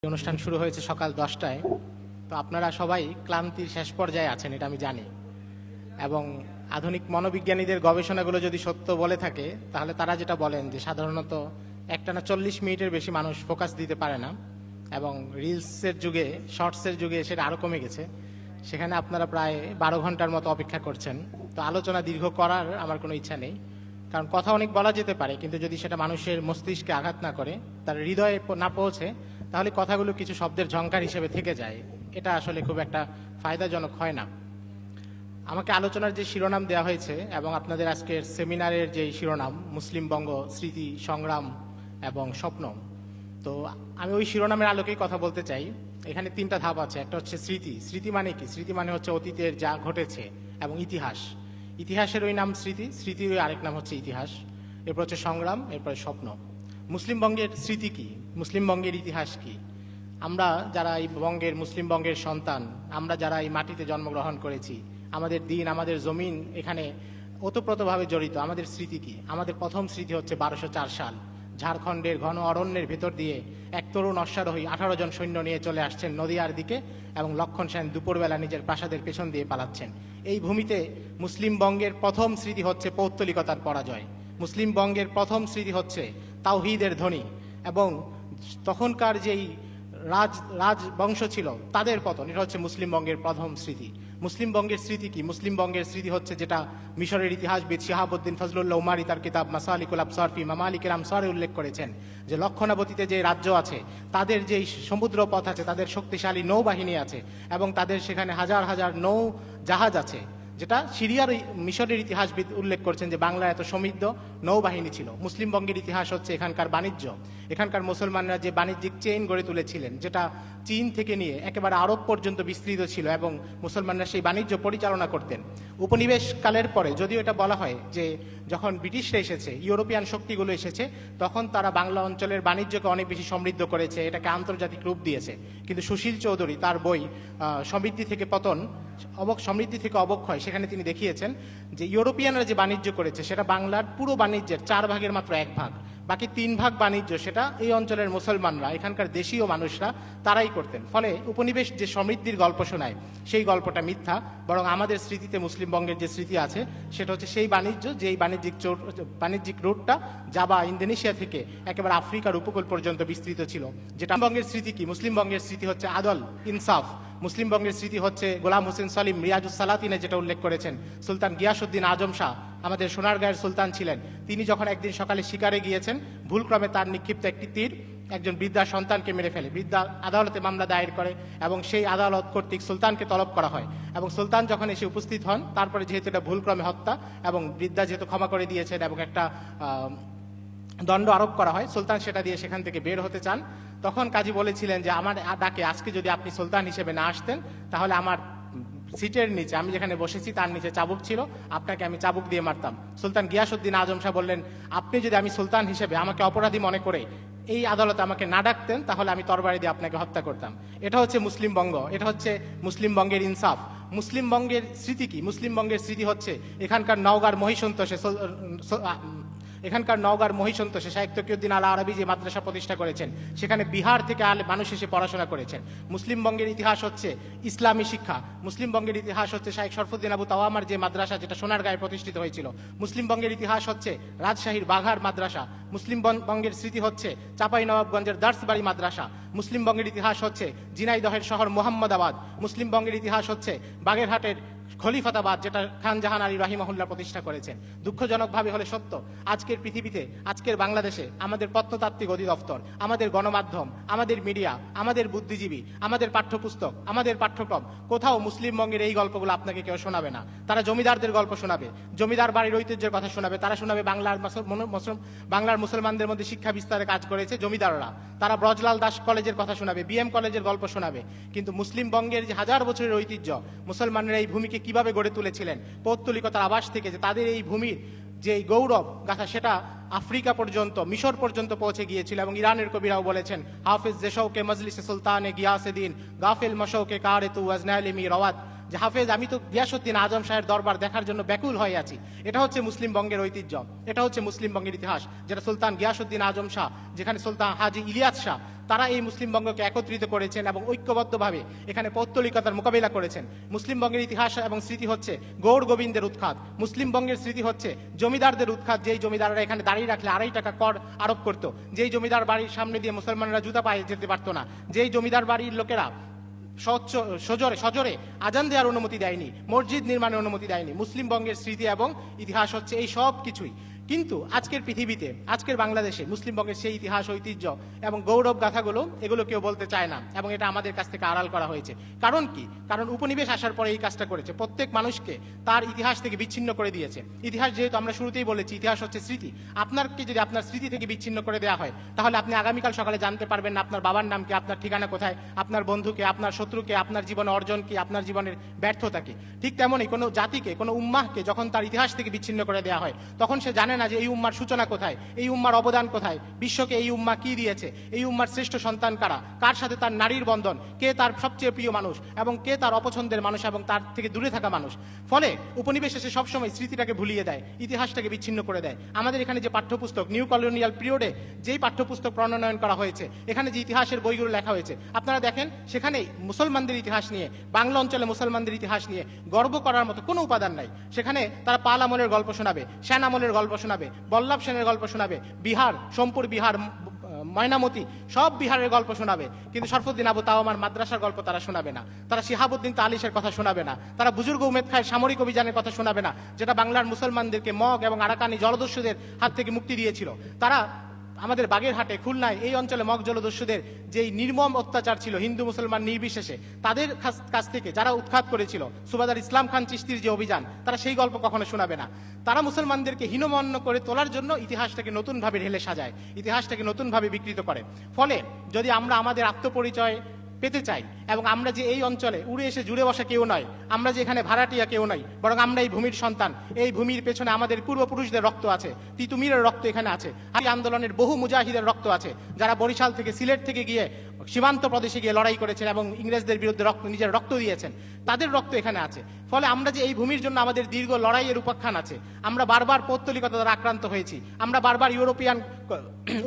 অনুষ্ঠান শুরু হয়েছে সকাল 10টায়। তো আপনারা সবাই ক্লান্তির শেষ পর্যায়ে আছেন, এটা আমি জানি। এবং আধুনিক মনোবিজ্ঞানীদের গবেষণাগুলো যদি সত্য বলে থাকে, তাহলে তারা যেটা বলেন যে সাধারণত একটানা 40 মিনিটের বেশি মানুষ ফোকাস দিতে পারে না, এবং রিলসের যুগে, শর্টসের যুগে সেটা আরও কমে গেছে। সেখানে আপনারা প্রায় 12 ঘন্টার মতো অপেক্ষা করছেন। তো আলোচনা দীর্ঘ করার আমার কোনো ইচ্ছা নেই, কারণ কথা অনেক বলা যেতে পারে, কিন্তু যদি সেটা মানুষের মস্তিষ্কে আঘাত না করে, তার হৃদয়ে না পৌঁছে, তাহলে কথাগুলো কিছু শব্দের ঝংকার হিসেবে থেকে যায়। এটা আসলে খুব একটা ফায়দাজনক হয় না। আমাকে আলোচনার যে শিরোনাম দেওয়া হয়েছে এবং আপনাদের আজকের সেমিনারের যে শিরোনাম, মুসলিম বঙ্গ স্মৃতি, সংগ্রাম এবং স্বপ্ন, তো আমি ওই শিরোনামের আলোকেই কথা বলতে চাই। এখানে 3টা ধাপ আছে। একটা হচ্ছে স্মৃতি। স্মৃতি মানে কি? স্মৃতি মানে হচ্ছে অতীতের যা ঘটেছে, এবং ইতিহাস। ইতিহাসের ওই নাম স্মৃতি, স্মৃতির ওই আরেক নাম হচ্ছে ইতিহাস। এরপর হচ্ছে সংগ্রাম, এরপরে স্বপ্ন। মুসলিম বঙ্গের স্মৃতি কি? মুসলিম বঙ্গের ইতিহাস কি? আমরা যারা এই বঙ্গের, মুসলিম বঙ্গের সন্তান, আমরা যারা এই মাটিতে জন্মগ্রহণ করেছি, আমাদের দিন, আমাদের জমিন এখানে ওতপ্রোতভাবে জড়িত, আমাদের স্মৃতি কি? আমাদের প্রথম স্মৃতি হচ্ছে 1204 সাল। ঝাড়খণ্ডের ঘন অরণ্যের ভেতর দিয়ে এক তরুণ অশ্বারোহী 18 জন সৈন্য নিয়ে চলে আসছেন নদিয়ার দিকে, এবং লক্ষণ সেন দুপুরবেলা নিজের প্রাসাদের পেছন দিয়ে পালাচ্ছেন। এই ভূমিতে মুসলিম বঙ্গের প্রথম স্মৃতি হচ্ছে পৌত্তলিকতার পরাজয়। মুসলিম বঙ্গের প্রথম স্মৃতি হচ্ছে তাওহীদের ধ্বনি, এবং তখনকার যেই রাজবংশ ছিল তাদের পতন। এটা হচ্ছে মুসলিম বঙ্গের প্রথম স্মৃতি। মুসলিম বঙ্গের স্মৃতি কি? মুসলিম বঙ্গের স্মৃতি হচ্ছে যেটা মিশরের ইতিহাসবিদ শিহাবুদ্দিন ফজলুল্লাহ উমারি তার কিতাব মাসালিকুল আবসার ফি মামালিকিল আমসারে উল্লেখ করেছেন, যে লক্ষণাবতীতে যে রাজ্য আছে, তাদের যেই সমুদ্র পথ আছে, তাদের শক্তিশালী নৌবাহিনী আছে, এবং তাদের সেখানে হাজার হাজার নৌ জাহাজ আছে, যেটা সিরিয়ার মিশরের ইতিহাসবিদ উল্লেখ করছেন যে বাংলার এত সমৃদ্ধ নৌবাহিনী ছিল। মুসলিম বঙ্গের ইতিহাস হচ্ছে এখানকার বাণিজ্য। এখানকার মুসলমানরা যে বাণিজ্যিক চেইন গড়ে তুলেছিলেন, যেটা চীন থেকে নিয়ে একেবারে আরব পর্যন্ত বিস্তৃত ছিল, এবং মুসলমানরা সেই বাণিজ্য পরিচালনা করতেন। উপনিবেশকালের পরে যদিও এটা বলা হয় যে যখন ব্রিটিশরা এসেছে, ইউরোপিয়ান শক্তিগুলো এসেছে, তখন তারা বাংলা অঞ্চলের বাণিজ্যকে অনেক বেশি সমৃদ্ধ করেছে, এটাকে আন্তর্জাতিক রূপ দিয়েছে। কিন্তু সুশীল চৌধুরী তার বই সমৃদ্ধি থেকে পতন, সমৃদ্ধি থেকে অবক্ষয়, সেখানে তিনি দেখিয়েছেন যে ইউরোপিয়ানরা যে বাণিজ্য করেছে সেটা বাংলার পুরো বাণিজ্যের 4 ভাগের মাত্র 1 ভাগ। বাকি 3 ভাগ বাণিজ্য সেটা এই অঞ্চলের মুসলমানরা, এখানকার দেশীয় মানুষরা, তারাই করতেন। ফলে উপনিবেশ যে সমৃদ্ধির গল্প শোনায়, সেই গল্পটা মিথ্যা। বরং আমাদের স্মৃতিতে মুসলিম বঙ্গের যে স্মৃতি আছে, সেটা হচ্ছে সেই বাণিজ্য, যেই বাণিজ্যিক রুটটা জাভা, ইন্দোনেশিয়া থেকে একেবারে আফ্রিকার উপকূল পর্যন্ত বিস্তৃত ছিল। যেটা বঙ্গের স্মৃতি কি? মুসলিম বঙ্গের স্মৃতি হচ্ছে আদল, ইনসাফ। মুসলিম বঙ্গের স্মৃতি হচ্ছে গোলাম হোসেন সলিম রিয়াজুস সালাতিনে যেটা উল্লেখ করেছেন, সুলতান গিয়াসউদ্দিন আজম শাহ আমাদের সোনারগাঁয়ের সুলতান ছিলেন, তিনি যখন একদিন সকালে শিকারে গিয়েছেন, ভুলক্রমে তার নিক্ষিপ্ত একটি তীর একজন বৃদ্ধার সন্তানকে মেরে ফেলে। বৃদ্ধা আদালতে মামলা দায়ের করে, এবং সেই আদালত কর্তৃক সুলতানকে তলব করা হয়। এবং সুলতান যখন এসে উপস্থিত হন, তারপরে যেহেতু এটা ভুলক্রমে হত্যা, এবং বৃদ্ধা যেহেতু ক্ষমা করে দিয়েছেন এবং একটা দণ্ড আরোপ করা হয়, সুলতান সেটা দিয়ে সেখান থেকে বের হতে চান। তখন কাজী বলেছিলেন যে আমার ডাকে আজকে যদি আপনি সুলতান হিসেবে না আসতেন, তাহলে আমার সিটের নিচে, আমি যেখানে বসেছি তার নিচে চাবুক ছিল, আপনাকে আমি চাবুক দিয়ে মারতাম। সুলতান গিয়াসউদ্দিন আজম শাহ বললেন, আপনি যদি আমি সুলতান হিসেবে আমাকে অপরাধী মনে করে এই আদালতে আমাকে না ডাকতেন, তাহলে আমি তরবারি দিয়ে আপনাকে হত্যা করতাম। এটা হচ্ছে মুসলিম বঙ্গ, এটা হচ্ছে মুসলিম বঙ্গের ইনসাফ। মুসলিম বঙ্গের স্মৃতি কি? মুসলিম বঙ্গের স্মৃতি হচ্ছে এখানকার নওগাঁর মহিষন্তোষে শাইখ তকিউদ্দিন আল আরবি যে মাদ্রাসা প্রতিষ্ঠা করেছেন, সেখানে বিহার থেকে মানুষ এসে পড়াশোনা করেছেন। মুসলিম বঙ্গের ইতিহাস হচ্ছে ইসলামী শিক্ষা। মুসলিম বঙ্গের ইতিহাস হচ্ছে শাইখ শরফুদ্দিন আবু তাওয়ামার যে মাদ্রাসা, যেটা সোনারগাঁয়ে প্রতিষ্ঠিত হয়েছিল। মুসলিম বঙ্গের ইতিহাস হচ্ছে রাজশাহীর বাঘার মাদ্রাসা। মুসলিম বঙ্গের স্মৃতি হচ্ছে চাঁপাইনবাবগঞ্জের দার্সবাড়ি মাদ্রাসা। মুসলিম বঙ্গের ইতিহাস হচ্ছে ঝিনাইদহের শহর মোহাম্মদাবাদ। মুসলিম বঙ্গের ইতিহাস হচ্ছে বাগেরহাটের খলিফাতাবাদ, যেটা খান জাহান আলী রাহিমাহুল্লাহ প্রতিষ্ঠা করেছেন। দুঃখজনকভাবে হলে সত্য, আজকের পৃথিবীতে, আজকের বাংলাদেশে আমাদের প্রত্নতাত্ত্বিক অধিদপ্তর, আমাদের গণমাধ্যম, আমাদের মিডিয়া, আমাদের বুদ্ধিজীবী, আমাদের পাঠ্যপুস্তক, আমাদের পাঠ্যক্রম, কোথাও মুসলিম বঙ্গের এই গল্পগুলো আপনাকে কেউ শোনাবে না। তারা জমিদারদের গল্প শোনাবে, জমিদার বাড়ির ঐতিহ্যের কথা শোনাবে, তারা শোনাবে বাংলার মুসলমানদের মধ্যে শিক্ষা বিস্তারে কাজ করেছে জমিদাররা, তারা ব্রজলাল দাস কলেজের কথা শোনাবে, বিএম কলেজের গল্প শোনাবে। কিন্তু মুসলিম বঙ্গের যে হাজার বছরের ঐতিহ্য, মুসলমানরা এই ভূমিকে কিভাবে গড়ে তুলেছিলেন, পৌত্তলিকতার আবাস থেকে, যে তাদের এই ভূমির যে গৌরব গাথা, সেটা আফ্রিকা পর্যন্ত, মিশর পর্যন্ত পৌঁছে গিয়েছিল। এবং ইরানের কবিরাও বলেছেন, হাফিজ জেশৌকে মজলিসে সুলতানে গিয়াসে দিন, গাফিল মশৌকে কারে তু আজনালিমি রওয়াত। যে হাফেজ আমি তো গিয়াসউদ্দিন আজম শাহের দরবার দেখার জন্য ব্যাকুল হয়ে আছি। এটা হচ্ছে মুসলিম বঙ্গের ঐতিহ্য, এটা হচ্ছে মুসলিম বঙ্গের ইতিহাস, যেটা সুলতান গিয়াসউদ্দিন আজম শাহ, যেখানে সুলতান হাজী ইলিয়াস শাহ, তারা এই মুসলিম বঙ্গকে একত্রিত করেছেন এবং ঐক্যবদ্ধভাবে এখানে পৌত্তলিকতার মোকাবিলা করেছেন। মুসলিম বঙ্গের ইতিহাস এবং স্মৃতি হচ্ছে গৌড় গোবিন্দের উৎখাত, মুসলিম বঙ্গের স্মৃতি হচ্ছে জমিদারদের উৎখাত, যেই জমিদাররা এখানে দাঁড়িয়ে রাখলে 2.5 টাকা কর আরোপ করতো, যেই জমিদার বাড়ির সামনে দিয়ে মুসলমানরা জুতা পায়ে যেতে পারতো না, যেই জমিদার বাড়ির লোকেরা সজোরে আজান দেওয়ার অনুমতি দেয়নি, মসজিদ নির্মাণের অনুমতি দেয়নি। মুসলিম বঙ্গের স্মৃতি এবং ইতিহাস হচ্ছে এই সব কিছুই। কিন্তু আজকের পৃথিবীতে, আজকের বাংলাদেশে মুসলিম বঙ্গের সেই ইতিহাস, ঐতিহ্য এবং গৌরব গাথাগুলো এগুলো কেউ বলতে চায় না, এবং এটা আমাদের কাছ থেকে আড়াল করা হয়েছে। কারণ কি? কারণ উপনিবেশ আসার পরে এই কাজটা করেছে, প্রত্যেক মানুষকে তার ইতিহাস থেকে বিচ্ছিন্ন করে দিয়েছে। ইতিহাস যেহেতু আমরা শুরুতেই বলেছি, ইতিহাস হচ্ছে স্মৃতি। আপনাকে যদি আপনার স্মৃতি থেকে বিচ্ছিন্ন করে দেওয়া হয়, তাহলে আপনি আগামীকাল সকালে জানতে পারবেন না আপনার বাবার নাম কি, আপনার ঠিকানা কোথায়, আপনার বন্ধুকে, আপনার শত্রুকে, আপনার জীবনে অর্জন কি, আপনার জীবনের ব্যর্থতা কি। ঠিক তেমনই কোনো জাতিকে, কোনো উম্মাহকে যখন তার ইতিহাস থেকে বিচ্ছিন্ন করে দেওয়া হয়, তখন সে জানে না যে এই উম্মার সূচনা কোথায়, এই উম্মার অবদান কোথায়, বিশ্বকে এই উম্মা কি দিয়েছে, এই উম্মার শ্রেষ্ঠ সন্তান কারা, কার সাথে তার নারীর বন্ধন, কে তার সবচেয়ে প্রিয় মানুষ এবং কে তার অপছন্দের মানুষ এবং তার থেকে দূরে থাকা মানুষ। ফলে উপনিবেশ এসে সবসময় স্মৃতিটাকে ভুলিয়ে দেয়, ইতিহাসটাকে বিচ্ছিন্ন করে দেয়। আমাদের এখানে যে পাঠ্যপুস্তক, নিউ কলোনিয়াল পিরিয়ডে যেই পাঠ্যপুস্তক প্রণয়ন করা হয়েছে, এখানে যে ইতিহাসের বইগুলো লেখা হয়েছে, আপনারা দেখেন সেখানে মুসলমানদের ইতিহাস নিয়ে, বাংলা অঞ্চলে মুসলমানদের ইতিহাস নিয়ে গর্ব করার মতো কোনো উপাদান নাই। সেখানে তারা পাল আমলের গল্প শোনাবে, সেন আমলের গল্প শোনাবে, বল্লভ সেনের গল্প শোনাবে, বিহার, সোমপুর বিহার, ময়নামতি, সব বিহারের গল্প শোনাবে, কিন্তু শরফুদ্দিন আবু তাওয়ামার মাদ্রাসার গল্প তারা শোনাবে না। তারা শিহাবুদ্দিন তালিশের কথা শোনাবে না। তারা বুজুর্গ উমেদ খায়ের সামরিক অভিযানের কথা শোনাবে না, যেটা বাংলার মুসলমানদেরকে মগ এবং আরাকানি জলদস্যুদের হাত থেকে মুক্তি দিয়েছিল। তারা আমাদের বাগেরহাটে, খুলনায়, এই অঞ্চলে মগ জলদস্যুদের যেই নির্মম অত্যাচার ছিল হিন্দু মুসলমান নির্বিশেষে, তাদের কাছ থেকে যারা উৎখাত করেছিল, সুবাদার ইসলাম খান চিশতির যে অভিযান, তারা সেই গল্প কখনো শোনাবে না। তারা মুসলমানদেরকে হীনমন্য করে তোলার জন্য ইতিহাসটাকে নতুনভাবে ঢেলে সাজায়, ইতিহাসটাকে নতুনভাবে বিকৃত করে। ফলে যদি আমরা আমাদের আত্মপরিচয় পেতে চাই, এবং আমরা যে এই অঞ্চলে উড়ে এসে জুড়ে বসা কেউ নয়, আমরা যে এখানে ভাড়াটিয়া কেউ নই, বরং আমরা এই ভূমির সন্তান, এই ভূমির পেছনে আমাদের পূর্বপুরুষদের রক্ত আছে, তিতুমিরের রক্ত এখানে আছে, এই আন্দোলনের বহু মুজাহিদের রক্ত আছে, যারা বরিশাল থেকে, সিলেট থেকে গিয়ে সীমান্ত প্রদেশে গিয়ে লড়াই করেছেন এবং ইংরেজদের বিরুদ্ধে নিজের রক্ত দিয়েছেন, তাদের রক্ত এখানে আছে। ফলে আমরা যে এই ভূমির জন্য আমাদের দীর্ঘ লড়াইয়ের উপাখ্যান আছে, আমরা বারবার পৌত্তলিকতা দ্বারা আক্রান্ত হয়েছি, আমরা বারবার ইউরোপিয়ান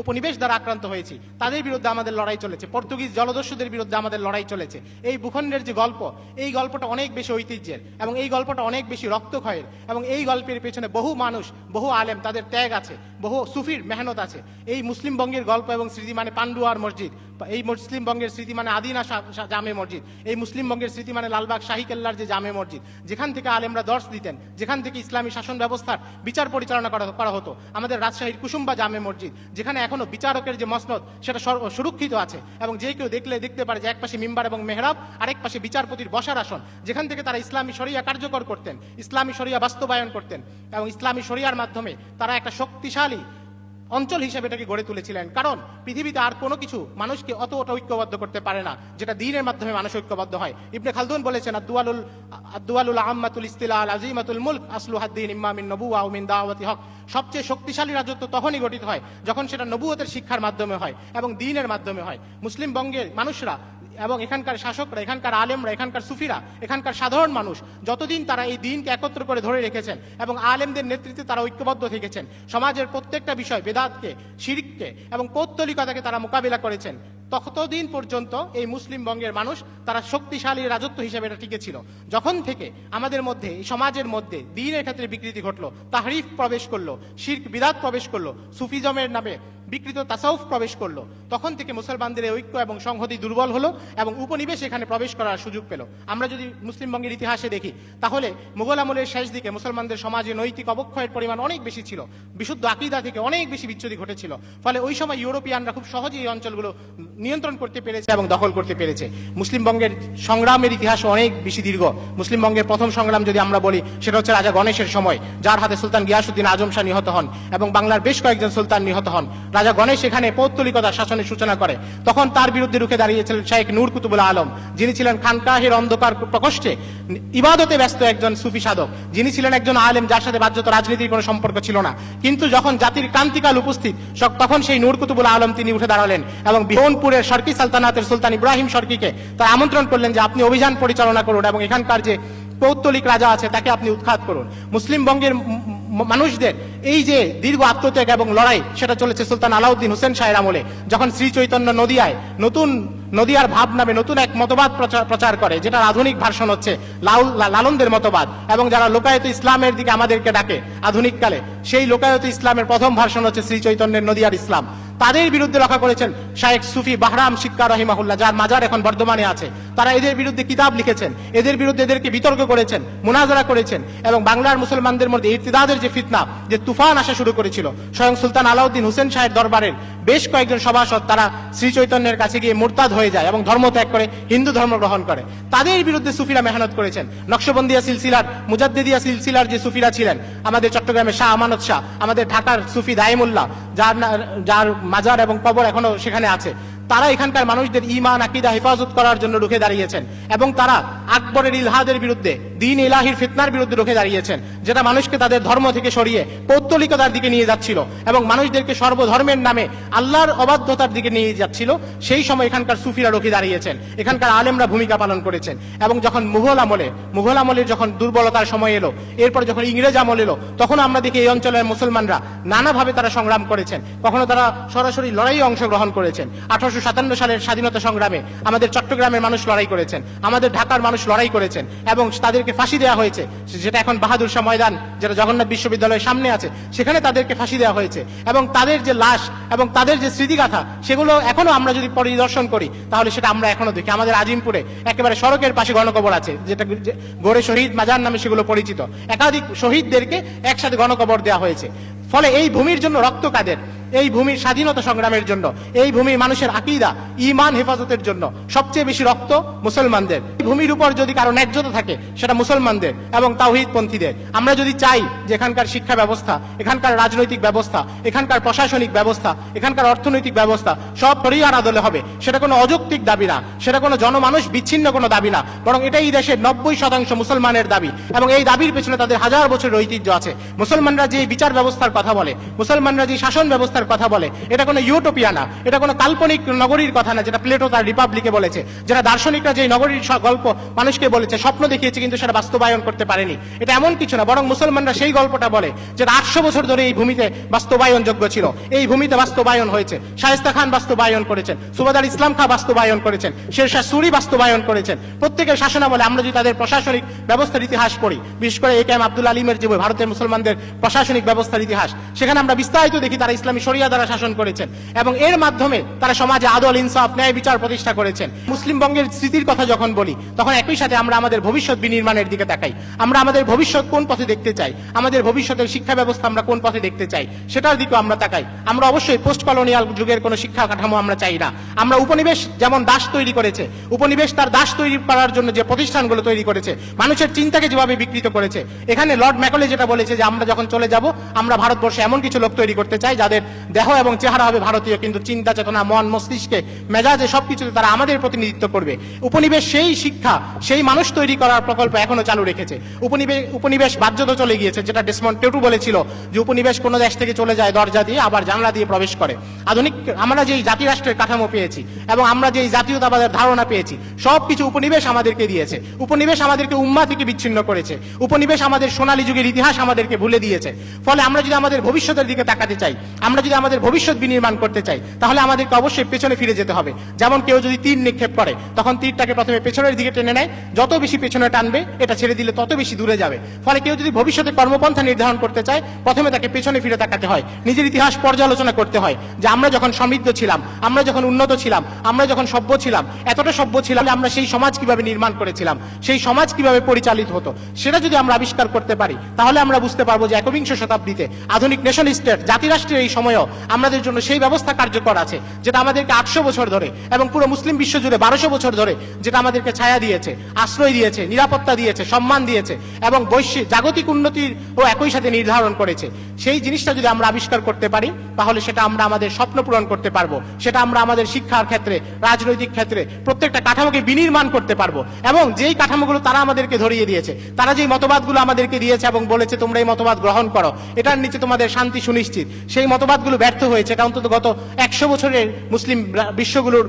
উপনিবেশ দ্বারা আক্রান্ত হয়েছি, তাদের বিরুদ্ধে আমাদের লড়াই চলেছে, পর্তুগিজ জলদস্যুদের বিরুদ্ধে আমাদের লড়াই চলেছে। এই ভূখণ্ডের যে গল্প, এই গল্পটা অনেক বেশি ঐতিহ্যের এবং এই গল্পটা অনেক বেশি রক্তক্ষয়ের, এবং এই গল্পের পেছনে বহু মানুষ, বহু আলেম, তাদের ত্যাগ আছে, বহু সুফির মেহনত আছে। এই মুসলিম বঙ্গের গল্প এবং স্মৃতি মানে পান্ডুয়ার মসজিদ, এই মুসলিম বঙ্গের স্মৃতি মানে আদিনা জামে মসজিদ, এই মুসলিম বঙ্গের স্মৃতি মানে লালবাগ শাহী কেল্লার যে জামে মসজিদ, যেখান থেকে আলেমরা দর্শ দিতেন, যেখান থেকে ইসলামী শাসন ব্যবস্থার বিচার পরিচালনা করা হতো। আমাদের রাজশাহীর কুসুম্বা জামে মসজিদ, যেখানে এখনো বিচারকের যে মসনদ সেটা সুরক্ষিত আছে, এবং যে কেউ দেখলে দেখতে পারে যে এক পাশে মিম্বার এবং মেহরাব, আরেক পাশে বিচারপতির বসার আসন, যেখান থেকে তারা ইসলামী শরিয়া কার্যকর করতেন, ইসলামী শরিয়া বাস্তবায়ন করতেন, এবং ইসলামী শরিয়ার মাধ্যমে তারা একটা শক্তিশালী অঞ্চল হিসেবে এটাকে গড়ে তুলেছিলেন। কারণ পৃথিবীতে আর কোনো কিছু মানুষকে অতটা ঐক্যবদ্ধ করতে পারে না যেটা দ্বীনের মাধ্যমে মানুষ ঐক্যবদ্ধ হয়। ইবনে খালদুন বলেছেন, আদ-দুওয়ালুল আম্মাতুল ইস্তিলাল আজিমাতুল মুলক আসলুহাদ্দিন ইম্মা মিন নবুওয়া ওয়া মিন দাওয়াতি হক। সবচেয়ে শক্তিশালী রাজত্ব তখনই গঠিত হয় যখন সেটা নবুয়তের শিক্ষার মাধ্যমে হয় এবং দ্বীনের মাধ্যমে হয়। মুসলিম বঙ্গের মানুষরা এবং এখানকার শাসকরা, এখানকার আলেমরা, এখানকার সুফিরা, এখানকার সাধারণ মানুষ যতদিন তারা এই দ্বীনকে একত্র করে ধরে রেখেছেন এবং আলেমদের নেতৃত্বে তারা ঐক্যবদ্ধ থেকেছেন, সমাজের প্রত্যেকটা বিষয়, বেদাতকে, শিরককে এবং পৌত্তলিকতাকে তারা মোকাবিলা করেছেন, ততদিন পর্যন্ত এই মুসলিম বঙ্গের মানুষ তারা শক্তিশালী রাজত্ব হিসেবে এটা টিকে ছিল। যখন থেকে আমাদের মধ্যে, এই সমাজের মধ্যে দ্বীনের ক্ষেত্রে বিকৃতি ঘটলো, তাহরিফ প্রবেশ করলো, শিরক বিদাত প্রবেশ করলো, সুফিজমের নামে বিকৃত তাসাউফ প্রবেশ করলো, তখন থেকে মুসলমানদের ঐক্য এবং সংহতি দুর্বল হলো এবং উপনিবেশ এখানে প্রবেশ করার সুযোগ পেল। আমরা যদি মুসলিম বঙ্গের ইতিহাসে দেখি, তাহলে মুঘল আমলের শেষ দিকে মুসলমানদের সমাজে নৈতিক অবক্ষয়ের পরিমাণ অনেক বেশি ছিল, বিশুদ্ধ আকীদা থেকে অনেক বেশি বিচ্যুতি ঘটেছিল। ফলে ওই সময় ইউরোপিয়ানরা খুব সহজেই এই অঞ্চলগুলো নিয়ন্ত্রণ করতে পেরেছে এবং দখল করতে পেরেছে। মুসলিম বঙ্গের সংগ্রামের ইতিহাস অনেক বেশি দীর্ঘ। মুসলিম বঙ্গের প্রথম সংগ্রাম যদি আমরা বলি, সেটা হচ্ছে রাজা গণেশের সময়, যার হাতে সুলতান গিয়াসউদ্দিন আজম শাহ নিহত হন এবং বাংলার বেশ কয়েকজন সুলতান নিহত হন। রাজা গণেশ এখানে পৌত্তলিকতার শাসনের সূচনা করে, তখন তার বিরুদ্ধে রুখে দাঁড়িয়েছিলেন শেখ নূর কুতুবুল আলম, যিনি ছিলেন খানকাহের অন্ধকার প্রকোষ্ঠে ইবাদতে ব্যস্ত একজন সুফি সাধক, যিনি ছিলেন একজন আলেম যার সাথে বাহ্যত রাজনীতির কোনো সম্পর্ক ছিল না। কিন্তু যখন জাতির ক্রান্তিকাল উপস্থিত, তখন সেই নূর কুতুবুল আলম তিনি উঠে দাঁড়ালেন এবং বিহনপুরের শর্কি সালতানাতের সুলতান ইব্রাহিম শর্কিকে তার আমন্ত্রণ করলেন যে আপনি অভিযান পরিচালনা করুন এবং এখানকার যে পৌত্তলিক রাজা আছে তাকে আপনি উৎখাত করুন। মুসলিম বঙ্গের মানুষদের এই যে দীর্ঘ আত্মত্যাগ এবং লড়াই, সেটা চলেছে সুলতান আলাউদ্দিন হোসেন শাহের আমলে, যখন শ্রী চৈতন্য নদিয়ায় নতুন নদিয়ার ভাব নামে নতুন এক মতবাদ প্রচার করে, যেটার আধুনিক ভার্সন হচ্ছে লালনদের মতবাদ, এবং যারা লোকায়ত ইসলামের দিকে আমাদেরকে ডাকে আধুনিক কালে, সেই লোকায়ত ইসলামের প্রথম ভার্সন হচ্ছে শ্রী চৈতন্যের নদিয়ার ইসলাম। তাদের বিরুদ্ধে রক্ষা করেছেন শায়েখ সুফি বাহরাম সিক্কা রহিমাহুল্লাহ, যার মাজার এখন বর্ধমানে আছে। তারা এদের বিরুদ্ধে কিতাব লিখেছেন, এদের বিরুদ্ধে এদেরকে বিতর্ক করেছেন, মুনাজারা করেছেন, এবং বাংলার মুসলমানদের মধ্যে ইরতিদাদের যে ফিতনা, যে তুফান আসা শুরু করেছিল, স্বয়ং সুলতান আলাউদ্দিন হোসেন শাহের দরবারের বেশ কয়েকজন সভাসদ তারা শ্রী চৈতন্যের কাছে গিয়ে মুরতাদ হয়ে যায় এবং ধর্ম ত্যাগ করে হিন্দু ধর্ম গ্রহণ করে। তাদের বিরুদ্ধে সুফিরা মেহনত করেছেন। নকশবন্দিয়া সিলসিলার, মুজাদ্দিদিয়া সিলসিলার যে সুফিরা ছিলেন, আমাদের চট্টগ্রামে শাহ আমানত শাহ, আমাদের ঢাকার সুফি দাইমুল্লাহ, যার মাজার এবং কবর এখনো সেখানে আছে, তারা এখানকার মানুষদের ঈমান আকীদা হেফাজত করার জন্য রুখে দাঁড়িয়েছেন এবং তারা আকবরের ইলহাদের বিরুদ্ধে, দ্বীন ইলাহির ফিতনার বিরুদ্ধে রুখে দাঁড়িয়েছেন, যেটা মানুষকে তাদের ধর্ম থেকে সরিয়ে পৌত্তলিকতার দিকে নিয়ে যাচ্ছিল এবং মানুষদেরকে সর্বধর্মের নামে আল্লাহর অবাধ্যতার দিকে নিয়ে যাচ্ছিল। সেই সময় এখানকার সুফিরা রুখে দাঁড়িয়েছেন, এখানকার আলেমরা ভূমিকা পালন করেছেন। এবং যখন মুঘল আমলের যখন দুর্বলতার সময় এলো, এরপর যখন ইংরেজ আমল এলো, তখন আমরা দেখি এই অঞ্চলের মুসলমানরা নানাভাবে তারা সংগ্রাম করেছেন। কখনো তারা সরাসরি লড়াইয়ে অংশগ্রহণ করেছেন। 1857 সালের স্বাধীনতা সংগ্রামে আমাদের চট্টগ্রামের মানুষ লড়াই করেছেন, আমাদের ঢাকার মানুষ লড়াই করেছেন এবং তাদেরকে ফাঁসি দেওয়া হয়েছে, যেটা এখন বাহাদুর শাহ ময়দান, যেটা জগন্নাথ বিশ্ববিদ্যালয়ের সামনে আছে, সেখানে তাদেরকে ফাঁসি দেওয়া হয়েছে। এবং তাদের যে লাশ এবং তাদের যে স্মৃতিগাথা, সেগুলো এখনো আমরা যদি পরিদর্শন করি তাহলে সেটা আমরা এখনো দেখি। আমাদের আজিমপুরে একেবারে সড়কের পাশে গণকবর আছে, যেটা গোরে শহীদ মাজার নামে সেগুলো পরিচিত। একাধিক শহীদদেরকে একসাথে গণকবর দেওয়া হয়েছে। ফলে এই ভূমির জন্য রক্ত কাদের, এই ভূমির স্বাধীনতা সংগ্রামের জন্য, এই ভূমির মানুষের আকীদা ঈমান হেফাজতের জন্য সবচেয়ে বেশি রক্ত মুসলমানদের। ভূমির উপর যদি কারো ন্যায্যতা থাকে সেটা মুসলমানদের এবং তাওহীদপন্থীদের। আমরা যদি চাই যে এখানকার শিক্ষা ব্যবস্থা, এখানকার রাজনৈতিক ব্যবস্থা, এখানকার প্রশাসনিক ব্যবস্থা, এখানকার অর্থনৈতিক ব্যবস্থা সব শরিয়ার আদলে হবে, সেটা কোনো অযৌক্তিক দাবি না, সেটা কোনো জনমানুষ বিচ্ছিন্ন কোনো দাবি না, বরং এটা এই দেশের 90% মুসলমানের দাবি এবং এই দাবির পেছনে তাদের হাজার বছরের ঐতিহ্য আছে। মুসলমানরা যে বিচার ব্যবস্থার কথা বলে, মুসলমানরা যে শাসন ব্যবস্থা কথা বলে, এটা কোনো ইউটোপিয়া না, এটা কোনো কাল্পনিক নগরীর কথা না, যেটা প্লেটো তার রিপাবলিকে বলেছে, যেটা দার্শনিকরা যে নগরীর গল্প মানুষকে বলেছে, স্বপ্ন দেখিয়েছে কিন্তু সেটা বাস্তবায়ন করতে পারেনি, এটা এমন কিছু না। বরং মুসলমানরা সেই গল্পটা বলে যেটা 800 বছর ধরে এই ভূমিতে বাস্তবায়নযোগ্য ছিল, এই ভূমিতে বাস্তবায়ন হয়েছে। শায়েস্তা খান বাস্তবায়ন করেছেন, সুবাদার ইসলাম খাঁ বাস্তবায়ন করেছেন, শেরশাহ সূরি বাস্তবায়ন করেছেন। প্রত্যেকের শাসনামলে আমরা যদি তাদের প্রশাসনিক ব্যবস্থার ইতিহাস পড়ি, বিশেষ করে এ.কে.এম. আব্দুল আলিমের যে বই ভারতের মুসলমানদের প্রশাসনিক ব্যবস্থার ইতিহাস, সেখানে আমরা বিস্তারিত দেখি তারা ইসলামী শরিয়া দ্বারা শাসন করেছেন এবং এর মাধ্যমে তারা সমাজে আদল, ইনসাফ, ন্যায় বিচার প্রতিষ্ঠা করেছেন। মুসলিম বঙ্গের স্মৃতির কথা যখন বলি, তখন একই সাথে আমরা আমাদের ভবিষ্যৎ বিনির্মাণের দিকে তাকাই। আমরা আমাদের ভবিষ্যৎ কোন পথে দেখতে চাই, আমাদের ভবিষ্যতের শিক্ষা ব্যবস্থা আমরা কোন পথে দেখতে চাই, সেটার দিকেও আমরা তাকাই। আমরা অবশ্যই পোস্ট কলোনিয়াল যুগের কোনো শিক্ষা কাঠামো আমরা চাই না। আমরা উপনিবেশ যেমন দাস তৈরি করেছে, উপনিবেশ তার দাস তৈরি করার জন্য যে প্রতিষ্ঠানগুলো তৈরি করেছে, মানুষের চিন্তাকে যেভাবে বিকৃত করেছে, এখানে লর্ড ম্যাকলে যেটা বলেছে যে আমরা যখন চলে যাব, আমরা ভারতবর্ষে এমন কিছু লোক তৈরি করতে চাই যাদের দেহ এবং চেহারা হবে ভারতীয়, কিন্তু চিন্তা চেতনা, মন, মস্তিষ্কে, মেজাজে সবকিছুতে তারা আমাদের প্রতিনিধিত্ব করবে। উপনিবেশ সেই শিক্ষা, সেই মানুষ তৈরি করার প্রকল্প এখনো চালু রেখেছে। উপনিবেশ বাধ্যত চলে গিয়েছে, যেটা ডেসমন্ড টুটু বলেছিল যে উপনিবেশ কোনো দেশ থেকে চলে যায় দরজা দিয়ে, আবার জানলা দিয়ে প্রবেশ করে। আধুনিক আমরা যেই জাতি রাষ্ট্রের কাঠামো পেয়েছি এবং আমরা যেই জাতীয়তাবাদের ধারণা পেয়েছি, সবকিছু উপনিবেশ আমাদেরকে দিয়েছে। উপনিবেশ আমাদেরকে উম্মাহ থেকে বিচ্ছিন্ন করেছে। উপনিবেশ আমাদের সোনালী যুগের ইতিহাস আমাদেরকে ভুলে দিয়েছে। ফলে আমরা যদি আমাদের ভবিষ্যতের দিকে তাকাতে চাই, আমরা যদি আমাদের ভবিষ্যৎ বিনির্মাণ করতে চাই, তাহলে আমাদেরকে অবশ্যই পেছনে ফিরে যেতে হবে। যেমন কেউ যদি তীর নিক্ষেপ করে, তখন তীরটাকে প্রথমে পেছনের দিকে টেনে নেয়, যত বেশি পেছনে টানবে এটা ছেড়ে দিলে তত বেশি দূরে যাবে। ফলে কেউ যদি ভবিষ্যতে কর্মপন্থা নির্ধারণ করতে চায়, প্রথমে তাকে পেছনে ফিরে তাকাতে হয়, নিজের ইতিহাস পর্যালোচনা করতে হয় যে আমরা যখন সমৃদ্ধ ছিলাম, আমরা যখন উন্নত ছিলাম, আমরা যখন সভ্য ছিলাম, এতটা সভ্য ছিলাম, আমরা সেই সমাজ কিভাবে নির্মাণ করেছিলাম, সেই সমাজ কিভাবে পরিচালিত হতো, সেটা যদি আমরা আবিষ্কার করতে পারি, তাহলে আমরা বুঝতে পারবো যে একবিংশ শতাব্দীতে আধুনিক নেশন স্টেট, জাতিরাষ্ট্রের এই সময়ও হলেও আমাদের জন্য সেই ব্যবস্থা কার্যকর আছে যেটা আমাদেরকে 800 বছর ধরে এবং পুরো মুসলিম বিশ্ব জুড়ে 1200 বছর ধরে যেটা আমাদেরকে ছায়া দিয়েছে, আশ্রয় দিয়েছে, নিরাপত্তা দিয়েছে, সম্মান দিয়েছে এবং বৈশ্বিক জাগতিক উন্নতির ও একই সাথে নির্ধারণ করেছে। সেই জিনিসটা যদি আমরা আবিষ্কার করতে পারি তাহলে সেটা আমরা আমাদের স্বপ্ন পূরণ করতে পারবো, সেটা আমরা আমাদের শিক্ষার ক্ষেত্রে, রাজনৈতিক ক্ষেত্রে প্রত্যেকটা কাঠামোকে বিনির্মাণ করতে পারবো। এবং যেই কাঠামোগুলো তারা আমাদেরকে ধরিয়ে দিয়েছে, তারা যেই মতবাদগুলো আমাদেরকে দিয়েছে এবং বলেছে তোমরা এই মতবাদ গ্রহণ করো, এটার নিচে তোমাদের শান্তি সুনিশ্চিত, সেই মতবাদগুলো ব্যর্থ হয়েছে। এটা অন্তত গত 100 বছরের মুসলিম বিশ্বগুলোর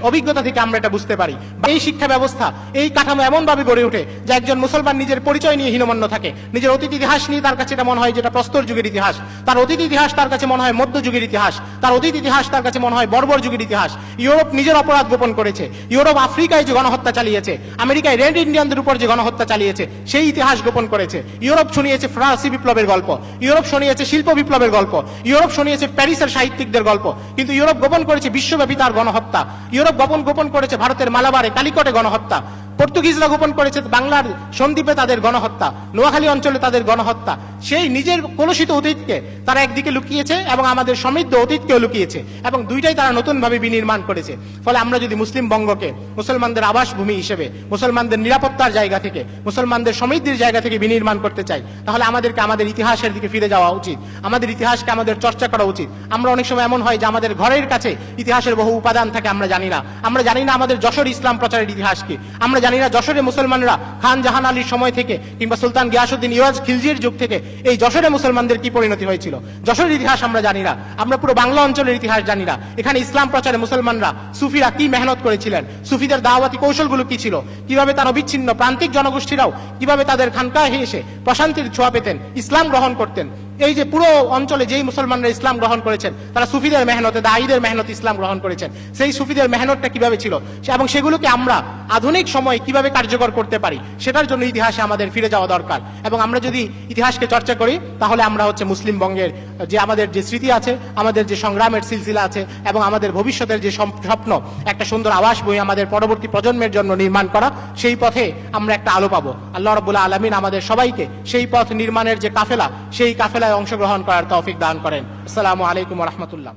অভিজ্ঞতা থেকে আমরা এটা বুঝতে পারি। এই শিক্ষা ব্যবস্থা, এই কাঠামো এমন ভাবে গড়ে ওঠে যে একজন মুসলমান নিজের পরিচয় নিয়ে হীনমন্য থাকে, নিজের অতীত ইতিহাস নিয়ে তার কাছে এটা মনে হয় যেটা প্রস্তর যুগের ইতিহাস, তার অতীত ইতিহাস তার কাছে মনে হয় মধ্যযুগের ইতিহাস, তার অতীত ইতিহাস তার কাছে মনে হয় বর্বর যুগের ইতিহাস। ইউরোপ নিজের অপরাধ গোপন করেছে, ইউরোপ আফ্রিকায় যে গণহত্যা চালিয়েছে, আমেরিকায় রেড ইন্ডিয়ানদের উপর যে গণহত্যা চালিয়েছে সেই ইতিহাস গোপন করেছে। ইউরোপ শুনিয়েছে ফরাসি বিপ্লবের গল্প, ইউরোপ শুনিয়েছে শিল্প বিপ্লবের গল্প, ইউরোপ শুনিয়েছে প্যারিসের সাহিত্যিকদের গল্প, কিন্তু ইউরোপ গোপন করেছে বিশ্বব্যাপী তার গণহত্যা। ইউরোপ গোপন করেছে ভারতের মালাবারে কালিকটে গণহত্যা, পর্তুগিজরা গোপন করেছে বাংলার সন্দ্বীপে তাদের গণহত্যা, নোয়াখালী অঞ্চলে তাদের গণহত্যা। সেই নিজের কলুষিত অতীতকে তারা একদিকে লুকিয়েছে এবং আমাদের সমৃদ্ধ অতীতকেও লুকিয়েছে, এবং দুইটাই তারা নতুনভাবে বিনির্মাণ করেছে। ফলে আমরা যদি মুসলিম বঙ্গকে মুসলমানদের আবাসভূমি হিসেবে, মুসলমানদের নিরাপত্তার জায়গা থেকে, মুসলমানদের সমৃদ্ধির জায়গা থেকে বিনির্মাণ করতে চাই, তাহলে আমাদেরকে আমাদের ইতিহাসের দিকে ফিরে যাওয়া উচিত, আমাদের ইতিহাসকে আমাদের চর্চা করা উচিত। আমরা অনেক সময় এমন হয় যে আমাদের ঘরের কাছে ইতিহাসের বহু উপাদান থাকে, আমরা জানি না। আমরা জানি না আমাদের যশোর ইসলাম প্রচারের ইতিহাস কি, আমরা জানি না যশোরে মুসলমানরা খান জাহান আলীর সময় থেকে কিংবা সুলতান গিয়াসউদ্দিন ইওয়াজ খিলজির যুগ থেকে এই যশোরে মুসলমানদের কি পরিণতি হয়েছিল, যশোরের ইতিহাস আমরা জানি না। আমরা পুরো বাংলা অঞ্চলের ইতিহাস জানি না। এখানে ইসলাম প্রচারে মুসলমানরা, সুফিরা কি মেহনত করেছিলেন, সুফিদের দাওয়াতি কৌশলগুলো কি ছিল, কিভাবে তার অবিচ্ছিন্ন প্রান্তিক জনগোষ্ঠীরাও কিভাবে তাদের খানকাহে এসে প্রশান্তির ছোঁয়া পেতেন, ইসলাম গ্রহণ করতেন। এই যে পুরো অঞ্চলে যেই মুসলমানরা ইসলাম গ্রহণ করেছেন তারা সুফিদের মেহনতে, দায়ীদের মেহনতে ইসলাম গ্রহণ করেছেন। সেই সুফিদের মেহনতটা কিভাবে ছিল এবং সেগুলোকে আমরা আধুনিক সময়ে কিভাবে কার্যকর করতে পারি, সেটার জন্য ইতিহাসে আমাদের ফিরে যাওয়া দরকার। এবং আমরা যদি ইতিহাসকে চর্চা করি তাহলে আমরা মুসলিম বঙ্গের যে আমাদের যে স্মৃতি আছে, আমাদের যে সংগ্রামের সিলসিলা আছে এবং আমাদের ভবিষ্যতের যে স্বপ্ন, একটা সুন্দর আবাসভূমি আমাদের পরবর্তী প্রজন্মের জন্য নির্মাণ করা, সেই পথে আমরা একটা আলো পাবো। আল্লাহ রাব্বুল আলামিন আমাদের সবাইকে সেই পথ নির্মাণের যে কাফেলা, সেই কাফেলায় অংশগ্রহণ করার তৌফিক দান করেন। আসসালামু আলাইকুম ওয়া রাহমাতুল্লাহ।